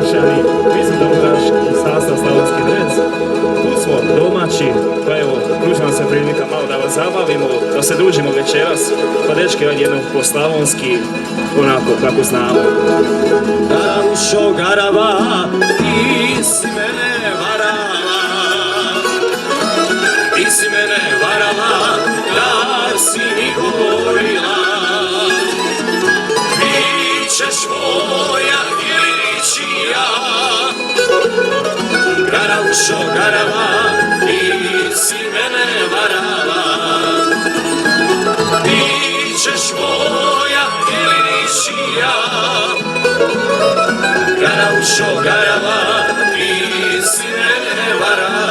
Kršani, mi smo domograški sastav Slavonski dres. Tu smo domaći, pa evo, pruža nam se prilika malo da vas zabavimo, da se družimo večeras, pa dečki radi jednom po slavonski, onako kako znamo. Garavušo garava, ti si mene varala, ti si mene varala, da si mi govorila. Bićeš moja ili čija, Garavušo garava, ti si mene varala. Bićeš moja ili čija, Garavušo garava, ti si mene varala.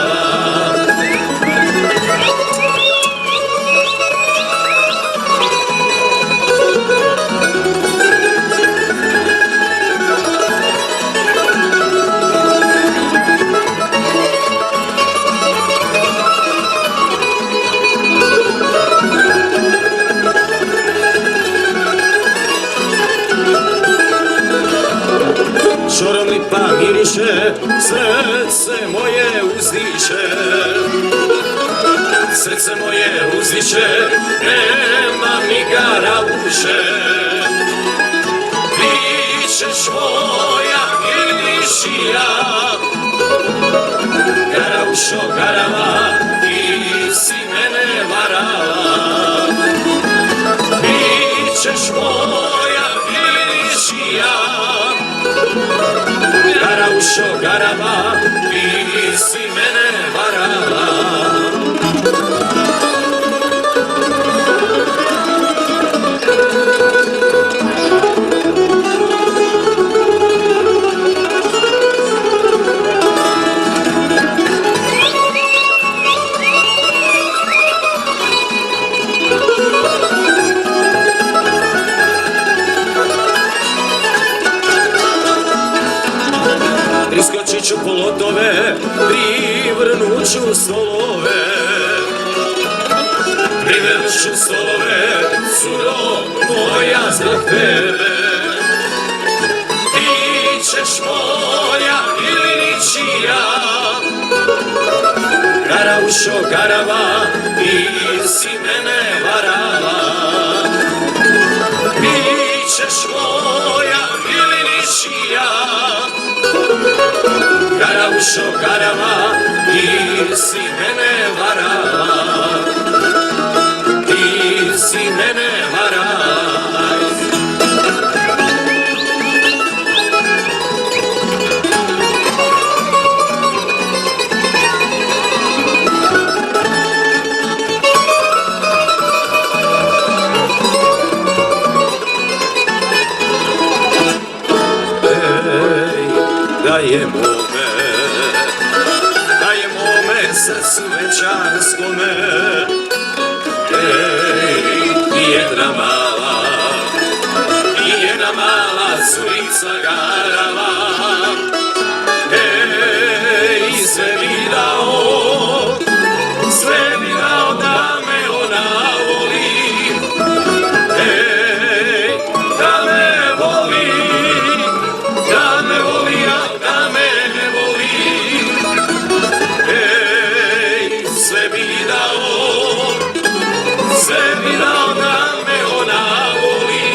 Šorom lipa miriše, srce moje uzdiše, srce moje uzdiše, nema mi Garavuše. Bićeš moja ili čija, Garavušo garava, ti si mene varala. Bićeš moja ili čija, Garavušo garava, ti si mene varala. Priskočit ću polotove, privrnut ću stolove, privrnut ću stolove, curo moja zbog tebe. Ti ćeš moja ili ničija, Garavušo garava, ti si mene varala. Bićeš moja ili ničija, Garavušo garava, ti si mene varala. Ti si mene varala. Da je mome srcu večarskome, jedna mala curica garava, sve mi dao da me ona voli, da me voli, da me voli, a da me ne voli. Sve mi dao da me ona voli,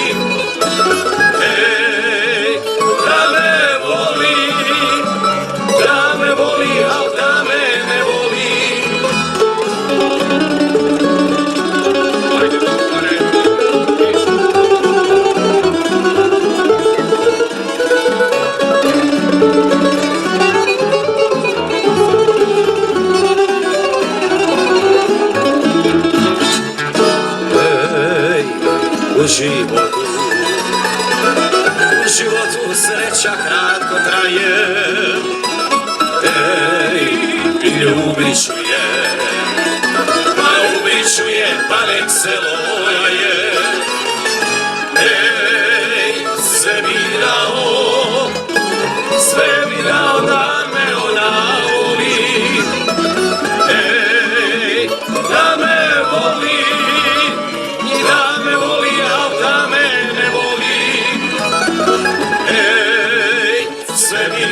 da me voli, a da me ne voli. U životu sreća kratko traje, ljubit ću je, pa ubit ću je, pa nek se loje. Sve mi dao da me ona voli, da me voli, da me voli, a da me ne voli. Sve mi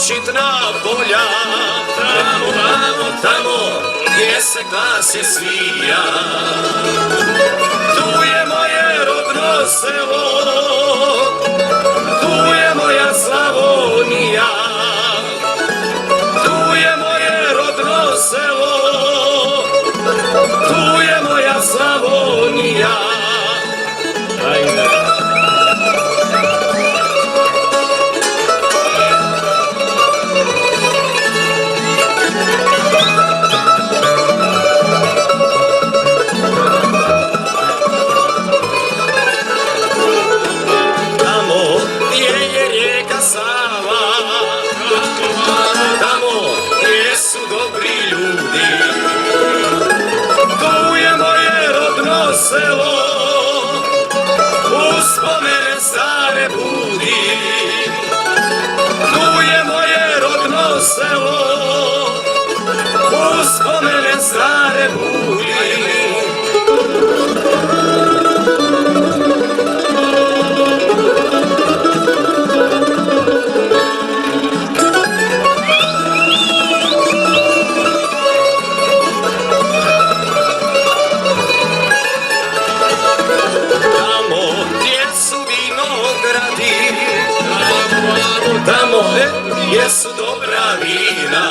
žitna polja, tamo gdje se glase svija. Tu je moje rodno selo, tu je moja Slavonija, tu je moje rodno selo, tu je moja Slavonija. Ajde. Tamo gdje je rijeka Sava, tamo gdje su dobri ljudi, tu je moje rodno selo, uspomene stare budi. Tu je moje rodno selo, uspomene stare budi. Tamo gdje su dobra vina,